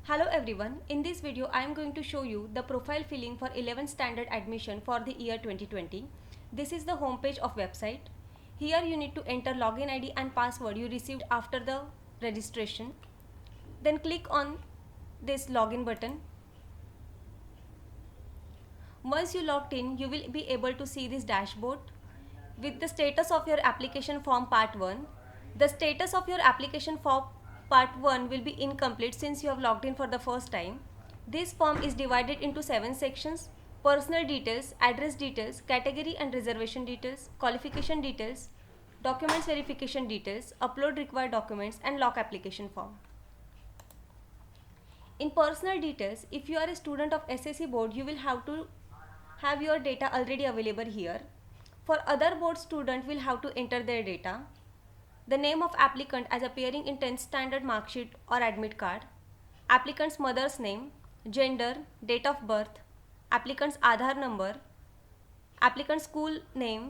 Hello everyone, in this video I am going to show you the profile filling for 11th standard admission for the year 2020. This is the home page of website. Here you need to enter login ID and password you received after the registration. Then click on this login button. Once you logged in, you will be able to see this dashboard with the status of your application form part 1. The status of your application form part 1 will be incomplete since you have logged in for the first time. This form is divided into 7 sections: personal details, address details, category and reservation details, qualification details, documents verification details, upload required documents and lock application form. In personal details, if you are a student of SSC board, you will have to have your data already available here. For other board student will have to enter their data. The name of applicant as appearing in 10th standard mark sheet or admit card. Applicant's mother's name, gender, date of birth, applicant's Aadhaar number, applicant's school name,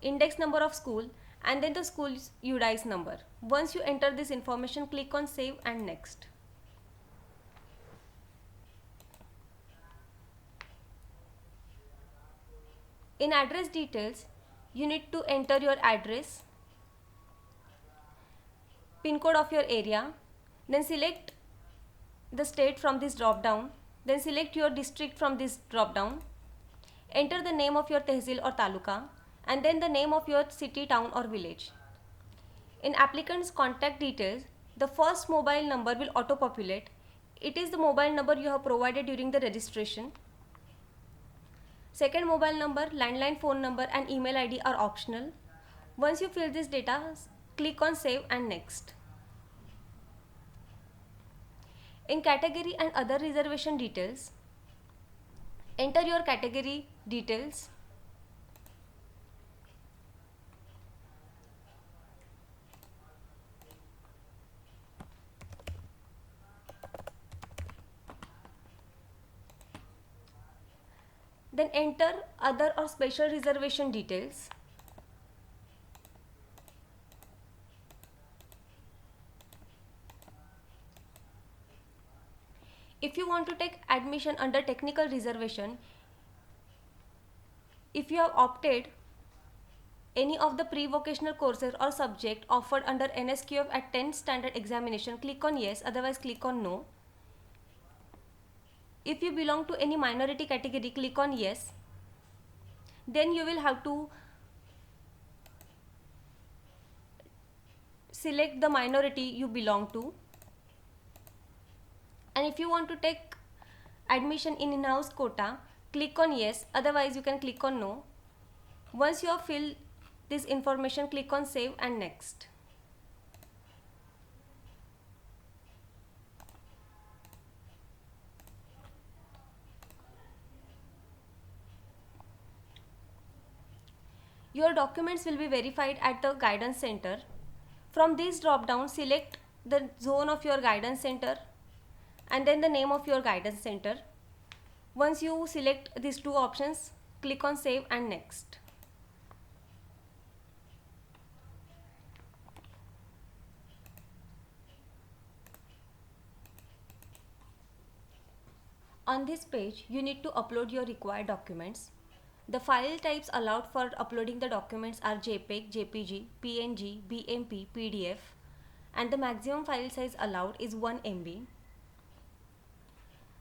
index number of school, and then the school's UDIS number. Once you enter this information, click on save and next. In address details, you need to enter your address, pin code of your area, then select the state from this drop down, then select your district from this drop down, enter the name of your tehsil or taluka, and then the name of your city, town or village. In applicant's contact details, the first mobile number will auto populate. It is the mobile number you have provided during the registration. Second mobile number, landline phone number and email ID are optional. Once you fill this data, click on save and next. In category and other reservation details, enter your category details. Then enter other or special reservation details. If you want to take admission under technical reservation, if you have opted any of the pre-vocational courses or subject offered under NSQF at 10th standard examination, click on yes, otherwise click on no. If you belong to any minority category, click on yes. Then you will have to select the minority you belong to. And if you want to take admission in in-house quota, click on yes, otherwise you can click on no. Once you have filled this information, click on save and next. Your documents will be verified at the guidance center. From this drop down, select the zone of your guidance center and then the name of your guidance center. Once you select these two options, click on save and next. On this page, you need to upload your required documents. The file types allowed for uploading the documents are JPEG, JPG, PNG, BMP, PDF, and the maximum file size allowed is 1 MB.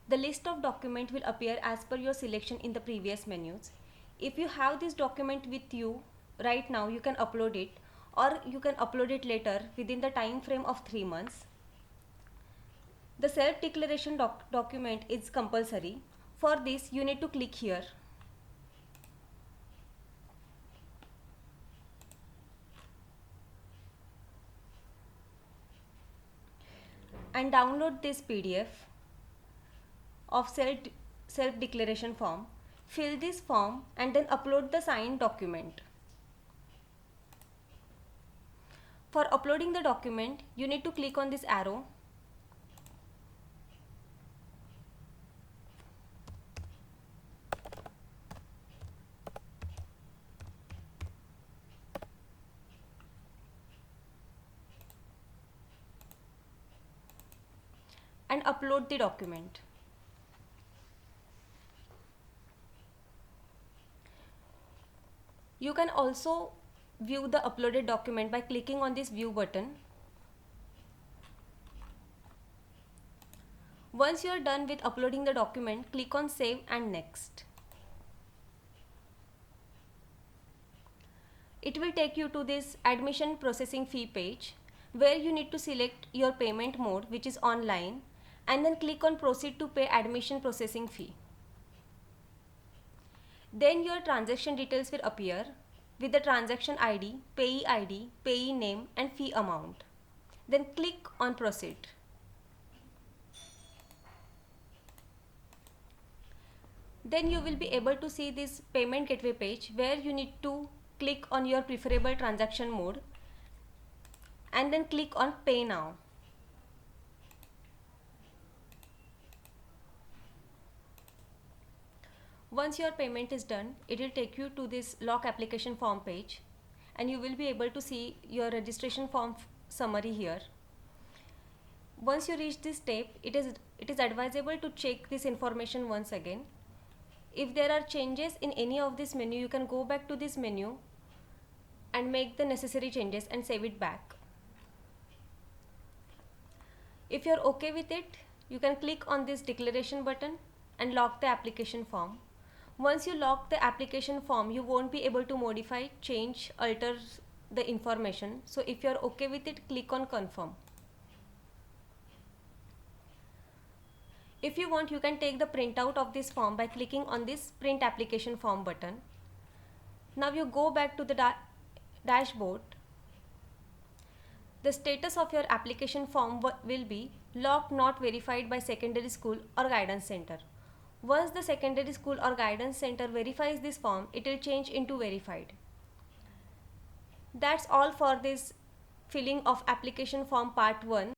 The list of document will appear as per your selection in the previous menus. If you have this document with you right now, you can upload it, or you can upload it later within the time frame of 3 months. The self-declaration document is compulsory. For this, you need to click here. And download this PDF of self-declaration form. Fill this form and then upload the signed document. For uploading the document, you need to click on this arrow. and upload the document. You can also view the uploaded document by clicking on this view button. Once you are done with uploading the document, click on save and next. It will take you to this admission processing fee page where you need to select your payment mode, which is online, and then click on proceed to pay admission processing fee. Then your transaction details will appear with the transaction ID, payee name and fee amount. Then click on proceed. Then you will be able to see this payment gateway page where you need to click on your preferable transaction mode and then click on pay now. Once your payment is done, it will take you to this lock application form page and you will be able to see your registration form summary here. Once you reach this step, it is advisable to check this information once again. If there are changes in any of this menu, you can go back to this menu and make the necessary changes and save it back. If you're okay with it, you can click on this declaration button and lock the application form. Once you lock the application form, you won't be able to modify, change, alter the information. So if you're okay with it, click on confirm. If you want, you can take the printout of this form by clicking on this print application form button. Now you go back to the dashboard. The status of your application form will be locked, not verified by secondary school or guidance center. Once the secondary school or guidance center verifies this form, it will change into verified. That's all for this filling of application form part 1.